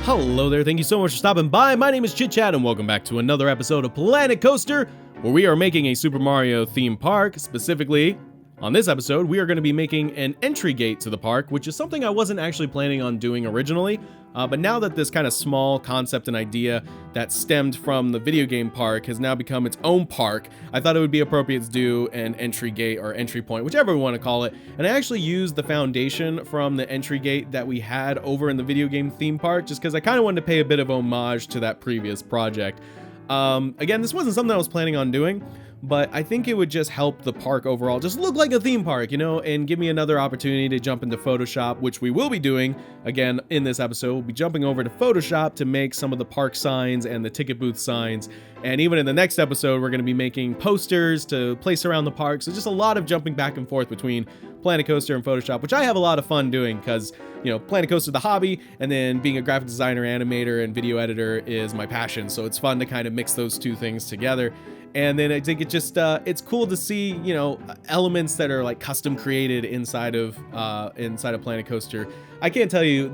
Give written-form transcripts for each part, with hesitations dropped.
Hello there, thank you so much for stopping by. My name is ChitChad and welcome back to another episode of Planet Coaster, where we are making a Super Mario theme park. Specifically, on this episode, we are going to be making an entry gate to the park, which is something I wasn't actually planning on doing originally. But now that this kind of small concept and idea that stemmed from the video game park has now become its own park, I thought it would be appropriate to do an entry gate or entry point, whichever we want to call it. And I actually used the foundation from the entry gate that we had over in the video game theme park, just because I kind of wanted to pay a bit of homage to that previous project. Again, this wasn't something I was planning on doing, but I think it would just help the park overall just look like a theme park, you know, and give me another opportunity to jump into Photoshop, which we will be doing again in this episode. We'll be jumping over to Photoshop to make some of the park signs and the ticket booth signs. And even in the next episode, we're going to be making posters to place around the park. So just a lot of jumping back and forth between Planet Coaster and Photoshop, which I have a lot of fun doing because, you know, Planet Coaster is the hobby, and then being a graphic designer, animator, and video editor is my passion. So it's fun to kind of mix those two things together. And then I think it just, it's cool to see, you know, elements that are like custom created inside of Planet Coaster. I can't tell you,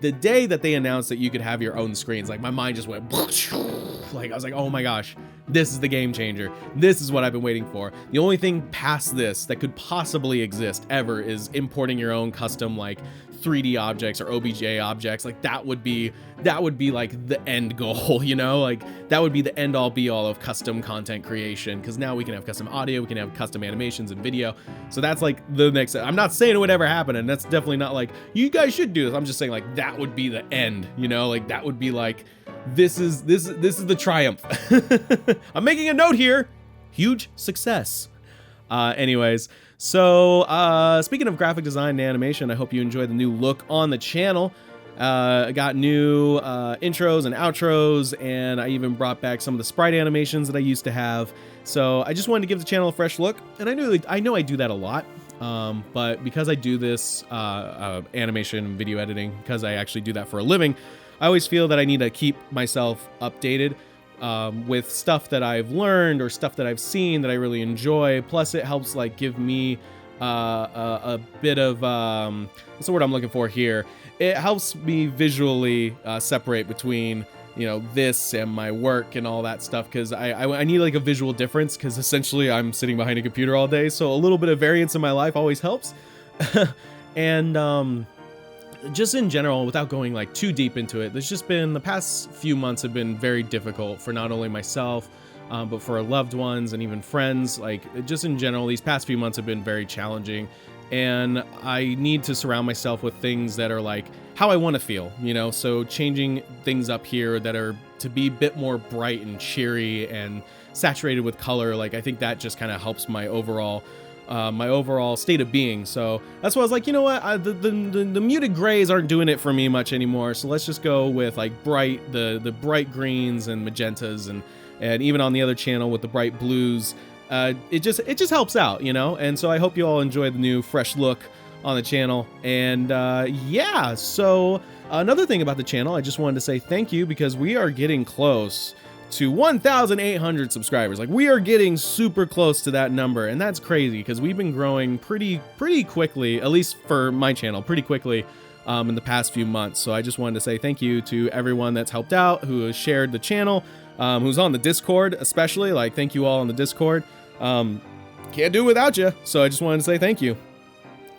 the day that they announced that you could have your own screens, like my mind just went, like I was like, oh my gosh, this is the game changer. This is what I've been waiting for. The only thing past this that could possibly exist ever is importing your own custom like 3D objects or OBJ objects. Like that would be like the end goal, you know, like that would be the end all be all of custom content creation, because now we can have custom audio, we can have custom animations and video. So that's like the next. I'm not saying it would ever happen, and that's definitely not like you guys should do this. I'm just saying like that would be the end, you know, like that would be like this is the triumph. I'm making a note here. Huge success. Anyways, so speaking of graphic design and animation, I hope you enjoy the new look on the channel. I got new intros and outros, and I even brought back some of the sprite animations that I used to have. So I just wanted to give the channel a fresh look, and I know I do that a lot, but because I do this animation and video editing, because I actually do that for a living, I always feel that I need to keep myself updated with stuff that I've learned or stuff that I've seen that I really enjoy. Plus it helps like give me a bit of what's the word I'm looking for here? It helps me visually separate between, you know, this and my work and all that stuff, because I need like a visual difference, because essentially I'm sitting behind a computer all day, so a little bit of variance in my life always helps. And just in general, without going like too deep into it, there's just been the past few months have been very difficult for not only myself, but for loved ones and even friends. Like just in general, these past few months have been very challenging, and I need to surround myself with things that are like how I want to feel, you know? So changing things up here that are to be a bit more bright and cheery and saturated with color. Like I think that just kind of helps my overall state of being. So that's why I was like, you know what, the muted grays aren't doing it for me much anymore. So let's just go with like the bright greens and magentas, and even on the other channel with the bright blues. It just helps out, you know. And so I hope you all enjoy the new fresh look on the channel. And yeah, so another thing about the channel, I just wanted to say thank you, because we are getting close to 1,800 subscribers. Like we are getting super close to that number, and that's crazy because we've been growing pretty quickly, at least for my channel, pretty quickly in the past few months. So I just wanted to say thank you to everyone that's helped out, who has shared the channel, who's on the Discord especially. Like thank you all on the Discord. Can't do it without you, so I just wanted to say thank you.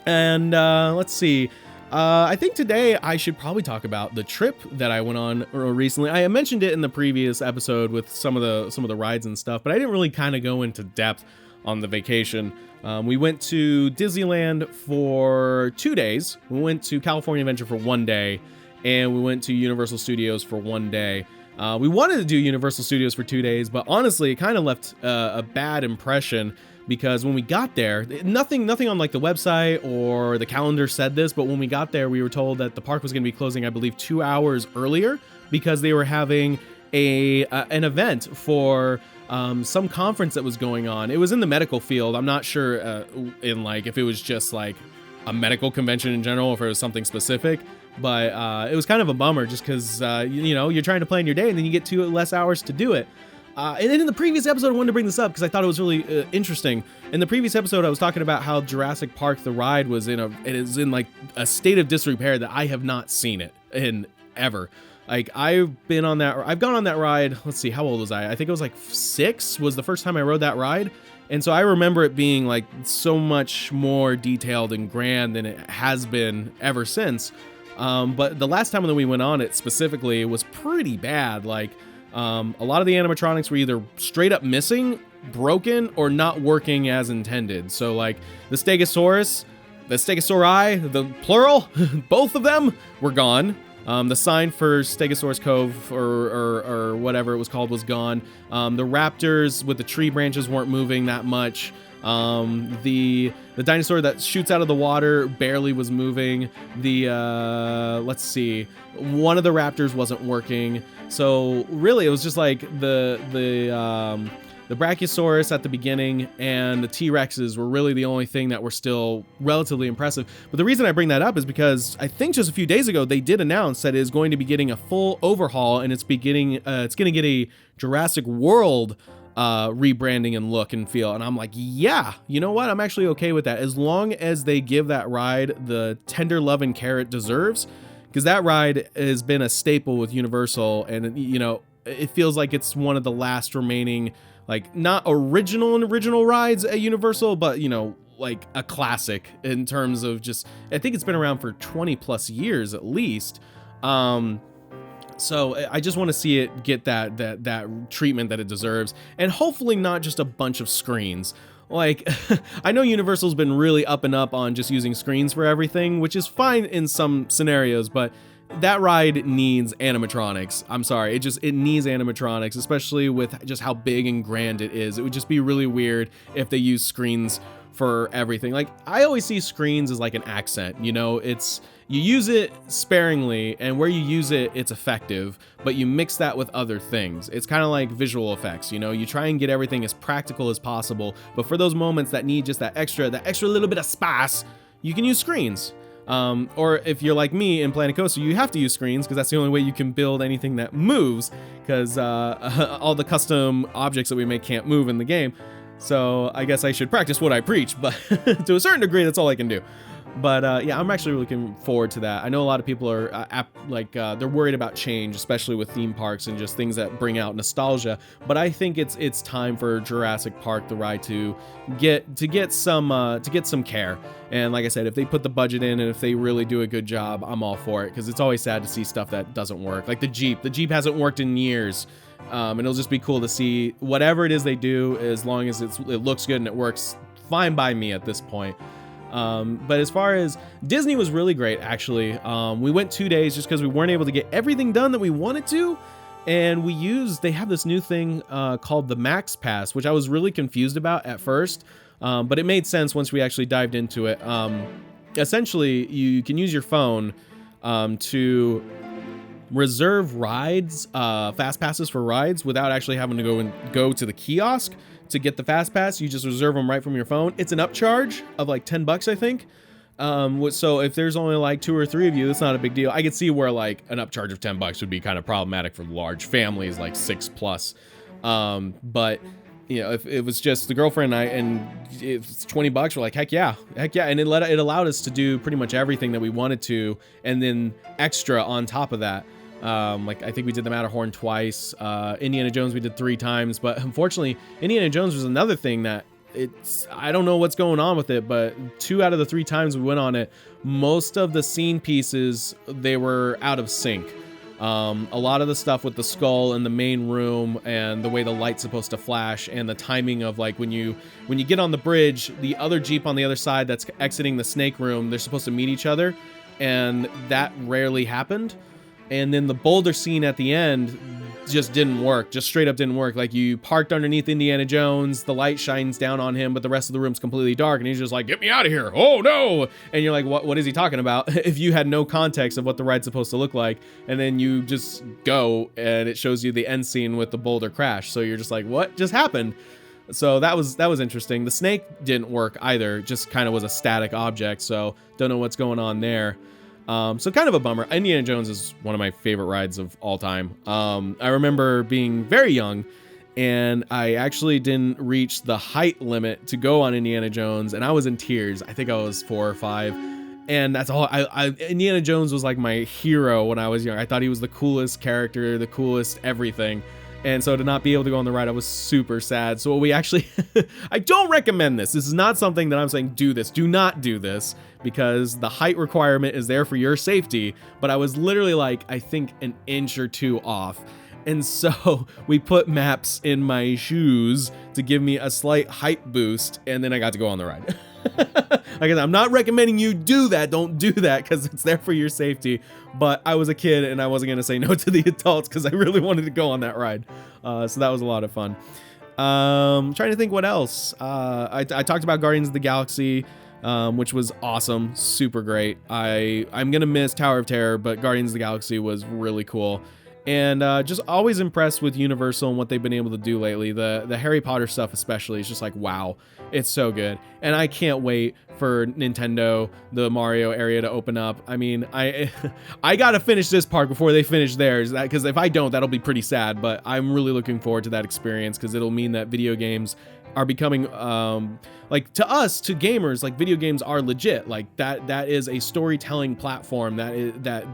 And let's see. I think today I should probably talk about the trip that I went on recently. I mentioned it in the previous episode with some of the rides and stuff, but I didn't really kind of go into depth on the vacation. We went to Disneyland for 2 days. We went to California Adventure for 1 day, and we went to Universal Studios for 1 day. We wanted to do Universal Studios for 2 days, but honestly, it kind of left a bad impression, because when we got there, nothing on like the website or the calendar said this, but when we got there, we were told that the park was going to be closing, I believe, 2 hours earlier, because they were having an event for some conference that was going on. It was in the medical field. I'm not sure in like if it was just like a medical convention in general, or if it was something specific. But it was kind of a bummer, just because, you know, you're trying to plan your day and then you get 2 less hours to do it. And then in the previous episode, I wanted to bring this up because I thought it was really interesting. In the previous episode, I was talking about how Jurassic Park, the ride, it is in like a state of disrepair that I have not seen it in ever. Like I've gone on that ride. Let's see, how old was I? I think it was like 6 was the first time I rode that ride. And so I remember it being like so much more detailed and grand than it has been ever since. But the last time that we went on it specifically was pretty bad. Like a lot of the animatronics were either straight up missing, broken, or not working as intended. So like the Stegosaurus, the Stegosauri, the plural, both of them were gone. The sign for Stegosaurus Cove or whatever it was called was gone. The raptors with the tree branches weren't moving that much. The dinosaur that shoots out of the water barely was moving. Let's see, one of the raptors wasn't working. So really it was just like the Brachiosaurus at the beginning and the T-Rexes were really the only thing that were still relatively impressive. But the reason I bring that up is because I think just a few days ago they did announce that it is going to be getting a full overhaul, and it's going to get a Jurassic World rebranding and look and feel. And I'm like, yeah, you know what? I'm actually okay with that, as long as they give that ride the tender love and care it deserves, because that ride has been a staple with Universal, and you know, it feels like it's one of the last remaining, like not original rides at Universal, but you know, like a classic in terms of just, I think it's been around for 20 plus years at least. So I just want to see it get that treatment that it deserves, and hopefully not just a bunch of screens. Like, I know Universal's been really up and up on just using screens for everything, which is fine in some scenarios, but that ride needs animatronics. I'm sorry, it needs animatronics, especially with just how big and grand it is. It would just be really weird if they use screens for everything. Like, I always see screens as like an accent, you know, you use it sparingly, and where you use it, it's effective, but you mix that with other things. It's kind of like visual effects, you know, you try and get everything as practical as possible, but for those moments that need just that extra little bit of spice, you can use screens. Or if you're like me in Planet Coaster, you have to use screens because that's the only way you can build anything that moves, because all the custom objects that we make can't move in the game. So I guess I should practice what I preach, but to a certain degree, that's all I can do. But yeah, I'm actually looking forward to that. I know a lot of people are they're worried about change, especially with theme parks and just things that bring out nostalgia. But I think it's time for Jurassic Park, the ride, to get some care. And like I said, if they put the budget in and if they really do a good job, I'm all for it, because it's always sad to see stuff that doesn't work. Like the Jeep hasn't worked in years. And it'll just be cool to see whatever it is they do, as long as it looks good and it works fine by me at this point. But as far as Disney, was really great, actually. We went 2 days just because we weren't able to get everything done that we wanted to. And they have this new thing called the Max Pass, which I was really confused about at first. But it made sense once we actually dived into it. Essentially, you can use your phone to reserve rides, fast passes for rides, without actually having to go to the kiosk to get the fast pass. You just reserve them right from your phone. It's an upcharge of like $10, I think. So if there's only like 2 or 3 of you, that's not a big deal. I could see where like an upcharge of $10 would be kind of problematic for large families, like 6+. But you know, if it was just the girlfriend and I, and it's $20, we're like, heck yeah. And it allowed us to do pretty much everything that we wanted to, and then extra on top of that. Like I think we did the Matterhorn twice. Indiana Jones we did 3 times, but unfortunately Indiana Jones was another thing that I don't know what's going on with it, but 2 out of the 3 times we went on it, most of the scene pieces, they were out of sync. A lot of the stuff with the skull in the main room and the way the light's supposed to flash, and the timing of like when you get on the bridge, the other Jeep on the other side that's exiting the snake room, they're supposed to meet each other, and that rarely happened. And then the boulder scene at the end just didn't work, just straight up didn't work. Like you parked underneath Indiana Jones, the light shines down on him, but the rest of the room's completely dark, and he's just like, get me out of here, oh no. And you're like, what is he talking about? If you had no context of what the ride's supposed to look like, and then you just go and it shows you the end scene with the boulder crash, so you're just like, what just happened? So that was interesting. The snake didn't work either, just kind of was a static object, so don't know what's going on there. So kind of a bummer. Indiana Jones is one of my favorite rides of all time. I remember being very young, and I actually didn't reach the height limit to go on Indiana Jones, and I was in tears. I think I was 4 or 5. And that's all. Indiana Jones was like my hero when I was young. I thought he was the coolest character, the coolest everything. And so to not be able to go on the ride, I was super sad. So we actually, I don't recommend this. This is not something that I'm saying do this. Do not do this, because the height requirement is there for your safety. But I was literally like, I think an inch or two off. And so we put maps in my shoes to give me a slight height boost, and then I got to go on the ride. Like I said, I'm not recommending you do that. Don't do that, because it's there for your safety. But I was a kid and I wasn't going to say no to the adults because I really wanted to go on that ride. So that was a lot of fun. Trying to think what else. I talked about Guardians of the Galaxy, which was awesome. Super great. I'm going to miss Tower of Terror, but Guardians of the Galaxy was really cool. And just always impressed with Universal and what they've been able to do lately. The Harry Potter stuff especially is just like, wow, it's so good. And I can't wait for Nintendo, the Mario area to open up. I mean, I got to finish this park before they finish theirs, because if I don't, that'll be pretty sad. But I'm really looking forward to that experience, because it'll mean that video games are becoming like, to us, to gamers, like video games are legit. Like that is a storytelling platform that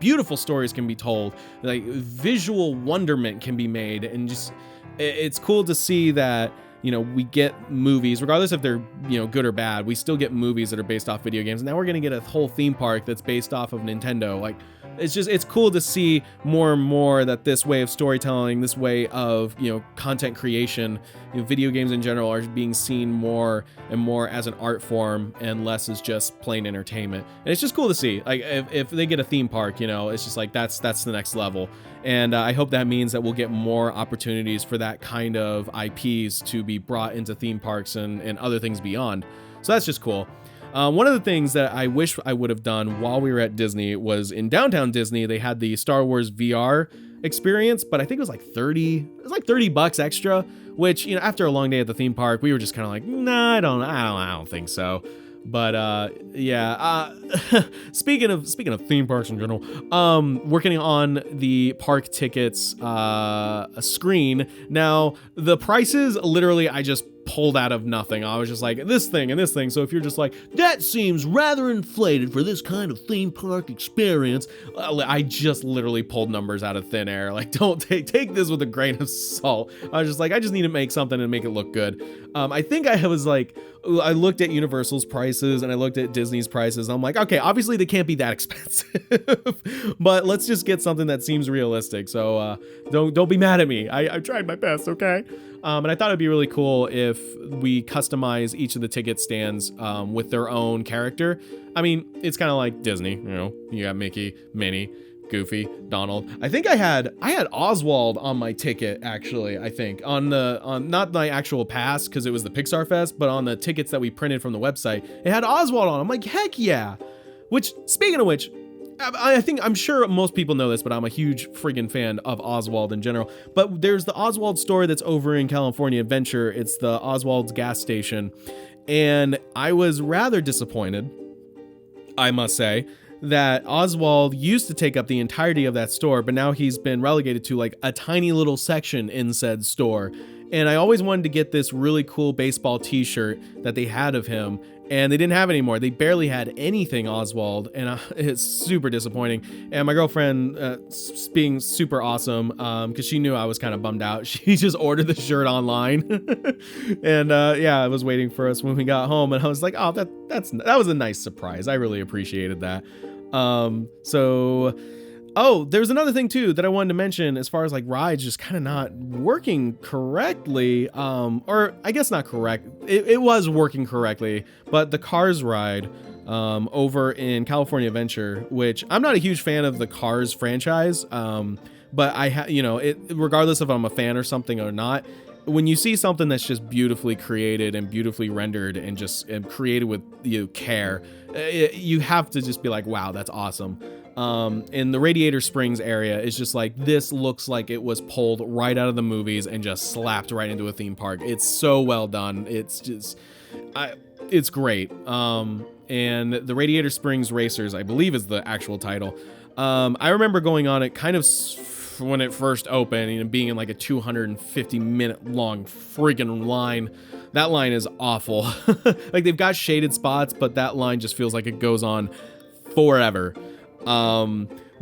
beautiful stories can be told, like visual wonderment can be made, and just it's cool to see that, you know, we get movies, regardless if they're, you know, good or bad, we still get movies that are based off video games. And now we're going to get a whole theme park that's based off of Nintendo. Like, it's cool to see more and more that this way of storytelling, this way of, you know, content creation, you know, video games in general are being seen more and more as an art form and less as just plain entertainment. And it's just cool to see. Like, if they get a theme park, you know, it's just like, that's the next level. And I hope that means that we'll get more opportunities for that kind of IPs to be brought into theme parks and other things beyond. So that's just cool. One of the things that I wish I would have done while we were at Disney was in downtown Disney, they had the Star Wars VR experience, but I think it was like $30 extra, which, you know, after a long day at the theme park, we were just kind of like, nah, I don't think so. But yeah, speaking of theme parks in general, working on the park tickets screen. Now, the prices, literally, I just pulled out of nothing. I was just like, this thing and this thing. So if you're just like, that seems rather inflated for this kind of theme park experience, I just literally pulled numbers out of thin air. Like, don't take this with a grain of salt. I was just like, I just need to make something and make it look good. I think I was like, I looked at Universal's prices and I looked at Disney's prices. I'm like, okay, obviously they can't be that expensive, but let's just get something that seems realistic. So don't be mad at me. I tried my best, okay? And I thought it'd be really cool if we customize each of the ticket stands with their own character. I mean, it's kind of like Disney, you know, you got Mickey, Minnie, Goofy, Donald. I think I had Oswald on my ticket, actually. I think on not my actual pass, because it was the Pixar Fest, but on the tickets that we printed from the website, it had Oswald on. I'm like, heck yeah. Which, speaking of which, I'm sure most people know this, but I'm a huge friggin' fan of Oswald in general. But there's the Oswald store that's over in California Adventure. It's the Oswald's gas station. And I was rather disappointed, I must say, that Oswald used to take up the entirety of that store, but now he's been relegated to like a tiny little section in said store. And I always wanted to get this really cool baseball t-shirt that they had of him, and they didn't have it anymore. They barely had anything Oswald, and it's super disappointing. And my girlfriend, being super awesome, because she knew I was kind of bummed out, she just ordered the shirt online. And yeah, I was waiting for us when we got home, and I was like, oh, that was a nice surprise. I really appreciated that. Oh, there's another thing too that I wanted to mention as far as like rides just kind of not working correctly. Or I guess not correct. It was working correctly, but the Cars ride over in California Adventure, which I'm not a huge fan of the Cars franchise. But you know, regardless if I'm a fan or something or not, when you see something that's just beautifully created and beautifully rendered and just created with care, you have to just be like, wow, that's awesome. In the Radiator Springs area, it's just like, this looks like it was pulled right out of the movies and just slapped right into a theme park. It's so well done. It's just, it's great. And the Radiator Springs Racers, I believe, is the actual title. I remember going on it kind of when it first opened, you know, being in like a 250-minute long freaking line. That line is awful. Like, they've got shaded spots, but that line just feels like it goes on forever.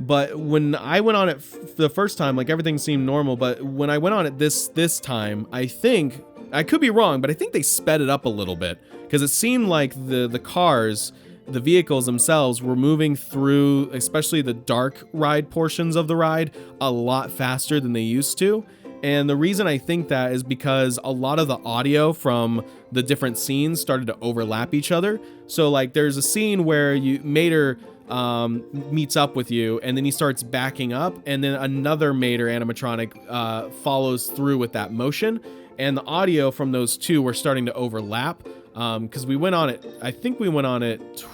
But when I went on it the first time, like, everything seemed normal. But when I went on it this time, I think, I could be wrong, but I think they sped it up a little bit, because it seemed like the cars, the vehicles themselves, were moving through, especially the dark ride portions of the ride, a lot faster than they used to. And the reason I think that is because a lot of the audio from the different scenes started to overlap each other. So like, there's a scene where Mater meets up with you, and then he starts backing up, and then another Mater animatronic follows through with that motion, and the audio from those two were starting to overlap. Because we went on it, I think we went on it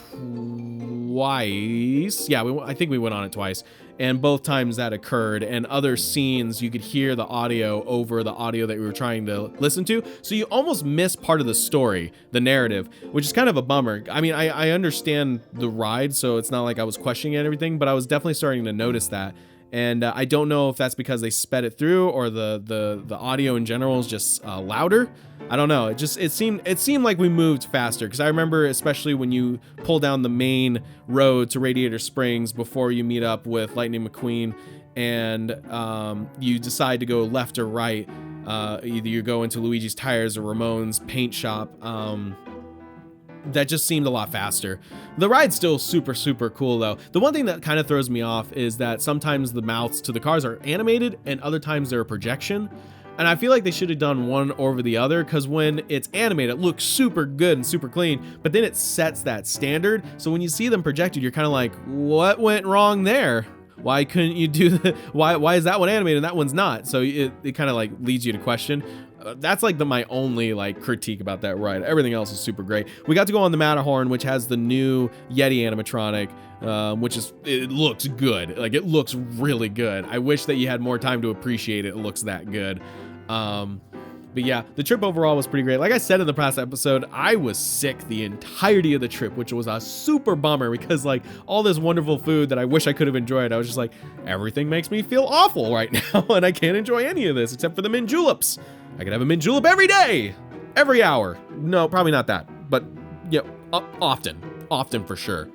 twice. Yeah, I think we went on it twice. And both times that occurred, and other scenes, you could hear the audio over the audio that we were trying to listen to. So you almost miss part of the story, the narrative, which is kind of a bummer. I mean, I understand the ride, so it's not like I was questioning everything, but I was definitely starting to notice that. And I don't know if that's because they sped it through, or the audio in general is just louder. I don't know. It seemed like we moved faster, because I remember, especially when you pull down the main road to Radiator Springs before you meet up with Lightning McQueen, and you decide to go left or right. Either you go into Luigi's Tires or Ramon's paint shop. That just seemed a lot faster. The ride's still super, super cool, though. The one thing that kind of throws me off is that sometimes the mouths to the cars are animated, and other times they're a projection. And I feel like they should have done one over the other, because when it's animated, it looks super good and super clean, but then it sets that standard. So when you see them projected, you're kind of like, what went wrong there? Why couldn't you do that? Why is that one animated and that one's not? So it kind of like leads you to question. That's like my only like critique about that ride. Everything else is super great. We got to go on the Matterhorn, which has the new Yeti animatronic, it looks good. Like, it looks really good. I wish that you had more time to appreciate it. It looks that good. But yeah, the trip overall was pretty great. Like I said in the past episode, I was sick the entirety of the trip, which was a super bummer, because like all this wonderful food that I wish I could have enjoyed, I was just like, everything makes me feel awful right now, and I can't enjoy any of this except for the mint juleps. I could have a mint julep every day, every hour. No, probably not that, but yeah, often for sure.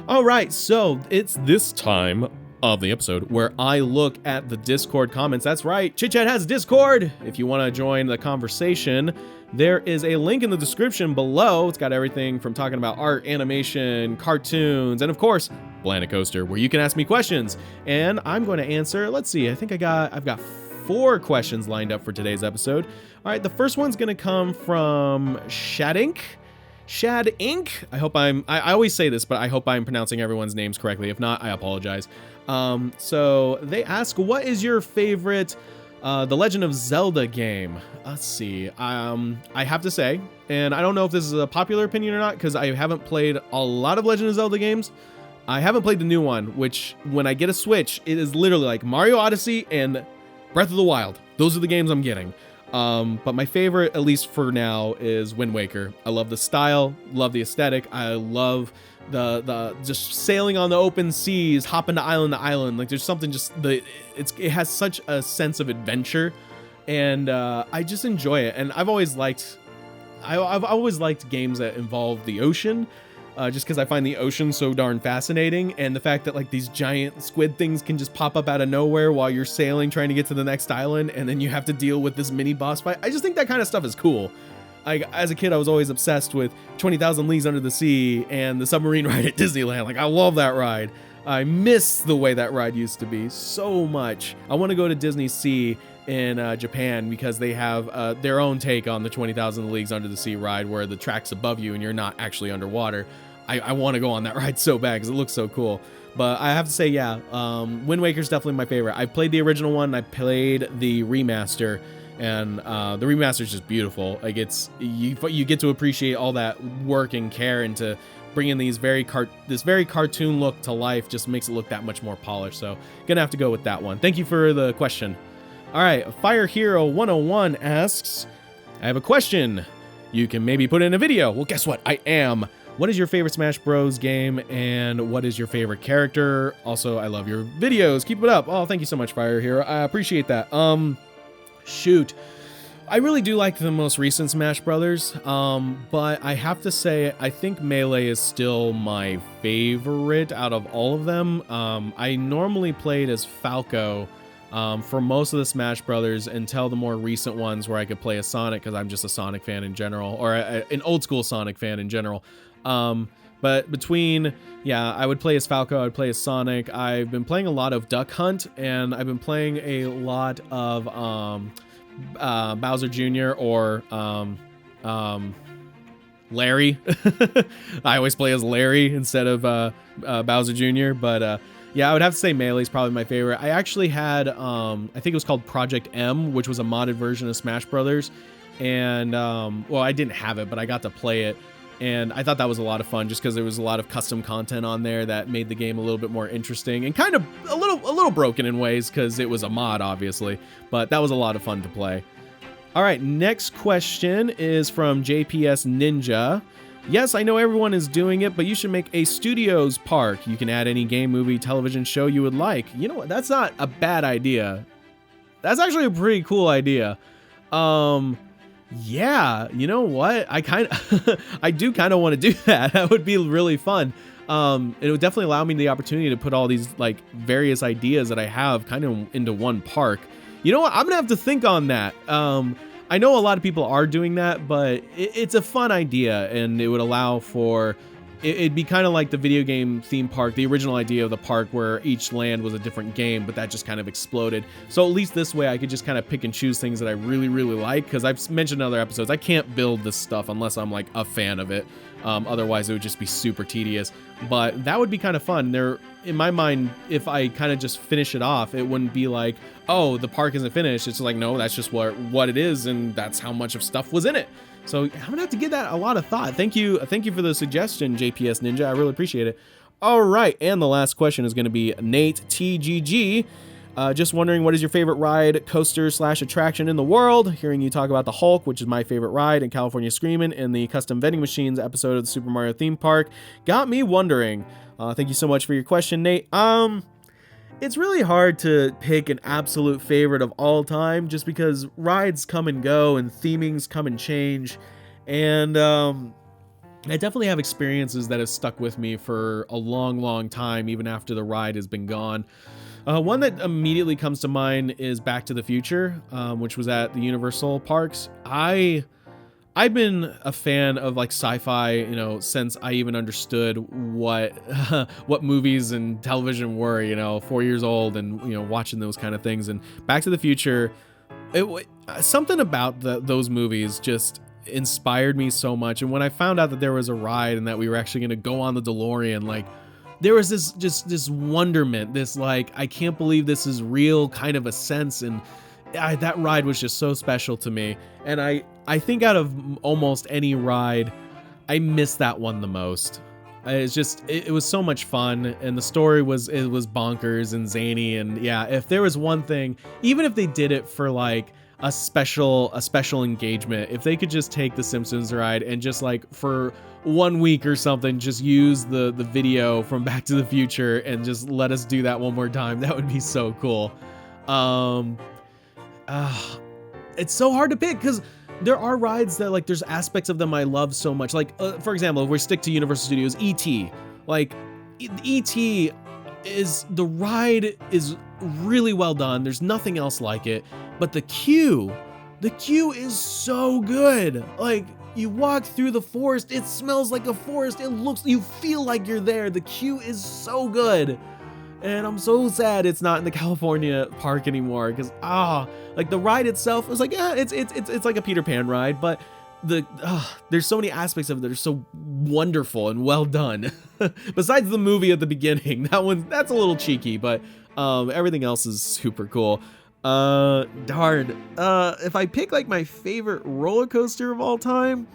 All right, so it's this time of the episode where I look at the Discord comments. That's right, ChitChad has Discord. If you want to join the conversation, there is a link in the description below. It's got everything from talking about art, animation, cartoons, and of course, Planet Coaster, where you can ask me questions. And I'm going to answer, let's see, I think I've got 4 questions lined up for today's episode. All right, the first one's going to come from Shad Inc. I always say this, but I hope I'm pronouncing everyone's names correctly. If not, I apologize. So they ask, what is your favorite The Legend of Zelda game? Let's see. I have to say, and I don't know if this is a popular opinion or not, because I haven't played a lot of Legend of Zelda games. I haven't played the new one, which when I get a Switch, it is literally like Mario Odyssey and Breath of the Wild. Those are the games I'm getting. But my favorite, at least for now, is Wind Waker. I love the style, love the aesthetic. I love the just sailing on the open seas, hopping to island. Like, there's something it has such a sense of adventure, and I just enjoy it. And I've always liked games that involve the ocean. Just because I find the ocean so darn fascinating, and the fact that like these giant squid things can just pop up out of nowhere while you're sailing trying to get to the next island, and then you have to deal with this mini boss fight. I just think that kind of stuff is cool. As a kid, I was always obsessed with 20,000 Leagues Under the Sea and the submarine ride at Disneyland. Like, I love that ride. I miss the way that ride used to be so much. I want to go to Disney Sea in Japan, because they have their own take on the 20,000 Leagues Under the Sea ride, where the track's above you and you're not actually underwater. I want to go on that ride so bad because it looks so cool. But I have to say, yeah, Wind Waker's definitely my favorite. I played the original one, I played the remaster, and the remaster is just beautiful. Like, you get to appreciate all that work and care into bringing this very cartoon look to life. Just makes it look that much more polished. So gonna have to go with that one. Thank you for the question. All right, Fire Hero 101 asks, I have a question. You can maybe put it in a video. Well, guess what? I am. What is your favorite Smash Bros. Game, and what is your favorite character? Also, I love your videos. Keep it up. Oh, thank you so much, Fire Hero. I appreciate that. Shoot. I really do like the most recent Smash Brothers, but I have to say, I think Melee is still my favorite out of all of them. I normally played as Falco for most of the Smash Brothers until the more recent ones where I could play as Sonic, because I'm just a Sonic fan in general, or an old school Sonic fan in general. But between, I would play as Falco, I would play as Sonic. I've been playing a lot of Duck Hunt, and I've been playing a lot of Bowser Jr. or Larry. I always play as Larry instead of Bowser Jr. But I would have to say Melee is probably my favorite. I actually had I think it was called Project M, which was a modded version of Smash Brothers, and well, I didn't have it, but I got to play it. And I thought that was a lot of fun, just because there was a lot of custom content on there that made the game a little bit more interesting, and kind of a little broken in ways because it was a mod, obviously. But that was a lot of fun to play. All right, next question is from JPS Ninja. Yes, I know everyone is doing it, but you should make a studios park. You can add any game, movie, television show you would like. You know what? That's not a bad idea. That's actually a pretty cool idea. Yeah, you know what? I do kind of want to do that. That would be really fun. It would definitely allow me the opportunity to put all these like various ideas that I have kind of into one park. You know what? I'm gonna have to think on that. I know a lot of people are doing that, but it's a fun idea, and it would allow for it'd be kind of like the video game theme park, the original idea of the park where each land was a different game, but that just kind of exploded. So at least this way I could just kind of pick and choose things that I really, really like, because I've mentioned in other episodes, I can't build this stuff unless I'm like a fan of it. Otherwise it would just be super tedious, but that would be kind of fun. There, in my mind, if I kind of just finish it off, it wouldn't be like, oh, the park isn't finished. It's like, no, that's just what it is, and that's how much of stuff was in it. So I'm gonna have to give that a lot of thought. Thank you for the suggestion, JPS Ninja. I really appreciate it. All right, and the last question is gonna be Nate TGG. Just wondering, what is your favorite ride, coaster / attraction in the world? Hearing you talk about the Hulk, which is my favorite ride, and California Screamin', and the custom vending machines episode of the Super Mario theme park got me wondering. Thank you so much for your question, Nate. It's really hard to pick an absolute favorite of all time, just because rides come and go and themings come and change. And I definitely have experiences that have stuck with me for a long, long time, even after the ride has been gone. One that immediately comes to mind is Back to the Future, which was at the Universal parks. I've been a fan of like sci-fi, you know, since I even understood what what movies and television were, you know, 4 years old, and, you know, watching those kind of things. And Back to the Future, something about those movies just inspired me so much. And when I found out that there was a ride and that we were actually going to go on the DeLorean, like, there was this wonderment, this like, I can't believe this is real kind of a sense. And that ride was just so special to me. And I think out of almost any ride, I miss that one the most. It was so much fun, and the story was bonkers and zany. And yeah, if there was one thing, even if they did it for like a special engagement, if they could just take the Simpsons ride and just like for 1 week or something, just use the video from Back to the Future and just let us do that one more time, that would be so cool. It's so hard to pick, because there are rides that, like, there's aspects of them I love so much. Like, for example, if we stick to Universal Studios, E.T. Like, E.T. the ride is really well done. There's nothing else like it. But the queue is so good. Like, you walk through the forest, it smells like a forest. You feel like you're there. The queue is so good. And I'm so sad it's not in the California park anymore, because like the ride itself is like, yeah, it's like a Peter Pan ride, but there's so many aspects of it that are so wonderful and well done. Besides the movie at the beginning, that's a little cheeky, but everything else is super cool. Darn. If I pick like my favorite roller coaster of all time,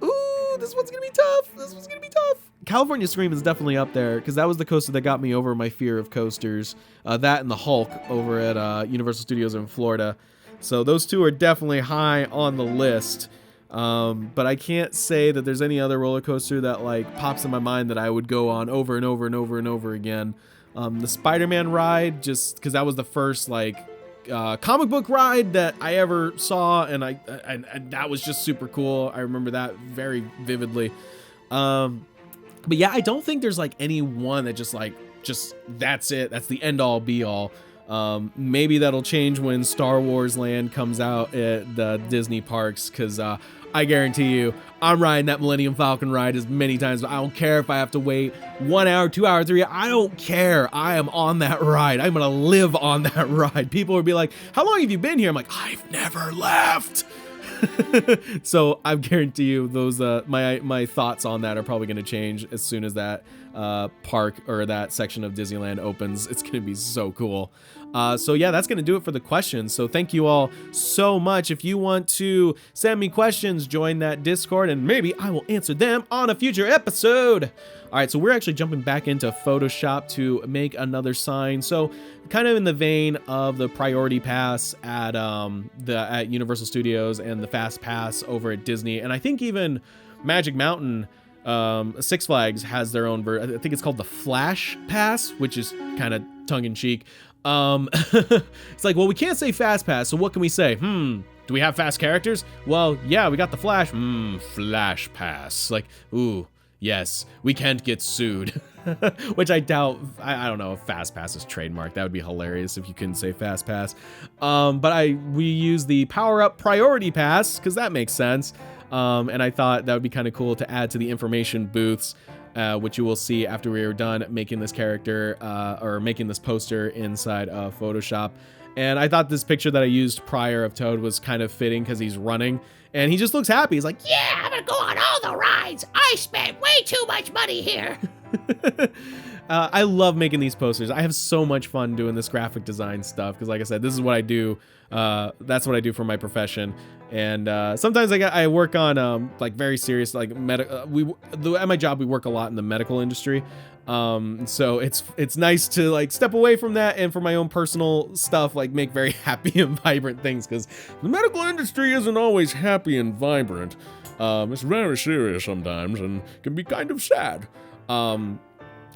ooh, this one's gonna be tough. California Scream is definitely up there, because that was the coaster that got me over my fear of coasters. That and the Hulk over at Universal Studios in Florida. So those two are definitely high on the list. But I can't say that there's any other roller coaster that like pops in my mind that I would go on over and over and over and over again. The Spider-Man ride, just because that was the first like comic book ride that I ever saw, and and that was just super cool. I remember that very vividly. But yeah, I don't think there's like any one that just that's it. That's the end all be all. Maybe that'll change when Star Wars Land comes out at the Disney parks, because I guarantee you, I'm riding that Millennium Falcon ride as many times, but I don't care if I have to wait 1 hour, 2 hours, 3 hours. I don't care. I am on that ride. I'm gonna live on that ride. People would be like, how long have you been here? I'm like, I've never left. So I guarantee you those my thoughts on that are probably going to change as soon as that park or that section of Disneyland opens. It's going to be so cool. So yeah, that's going to do it for the questions. So thank you all so much. If you want to send me questions, join that Discord and maybe I will answer them on a future episode. All right, so we're actually jumping back into Photoshop to make another sign. So kind of in the vein of the priority pass at Universal Studios and the fast pass over at Disney. And I think even Magic Mountain, Six Flags has their own version. I think it's called the Flash Pass, which is kind of tongue in cheek. It's like, well, we can't say fast pass, so what can we say? Do we have fast characters? Well, yeah, we got the Flash. Flash pass. Like, ooh, yes, we can't get sued. Which I doubt. I don't know if fast pass is trademarked. That would be hilarious if you couldn't say fast pass. But we use the power up priority pass because that makes sense. And I thought that would be kind of cool to add to the information booths, which you will see after we are done making this character or making this poster inside of Photoshop. And I thought this picture that I used prior of Toad was kind of fitting because he's running and he just looks happy. He's like, yeah, I'm gonna go on all the rides. I spent way too much money here. I love making these posters. I have so much fun doing this graphic design stuff because, like I said, this is what I do. That's what I do for my profession. And sometimes I work on like very serious like at my job we work a lot in the medical industry. So it's nice to like step away from that and for my own personal stuff like make very happy and vibrant things because the medical industry isn't always happy and vibrant. It's very serious sometimes and can be kind of sad.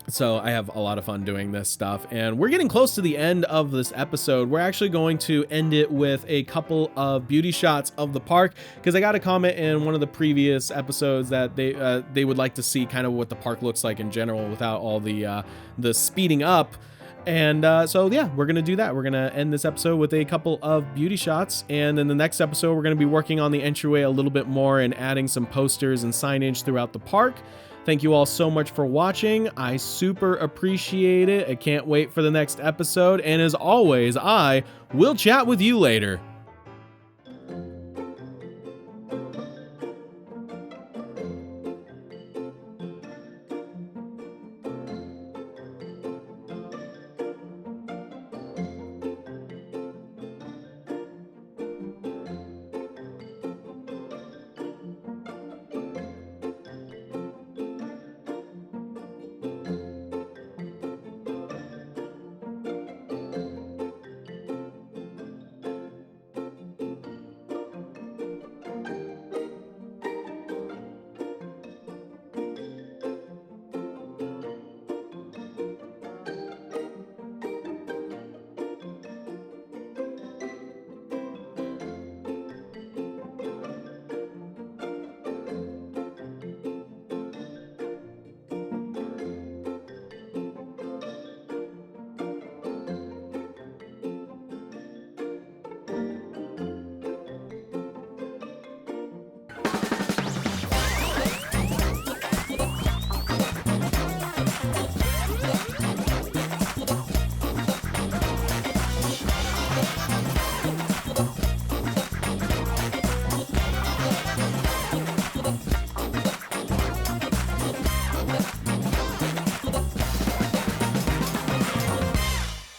So I have a lot of fun doing this stuff, and we're getting close to the end of this episode. We're actually going to end it with a couple of beauty shots of the park because I got a comment in one of the previous episodes that they would like to see kind of what the park looks like in general without all the speeding up. And so yeah, we're gonna do that. We're gonna end this episode with a couple of beauty shots, and in the next episode we're gonna be working on the entryway a little bit more and adding some posters and signage throughout the park. Thank you all so much for watching. I super appreciate it. I can't wait for the next episode. And as always, I will chat with you later.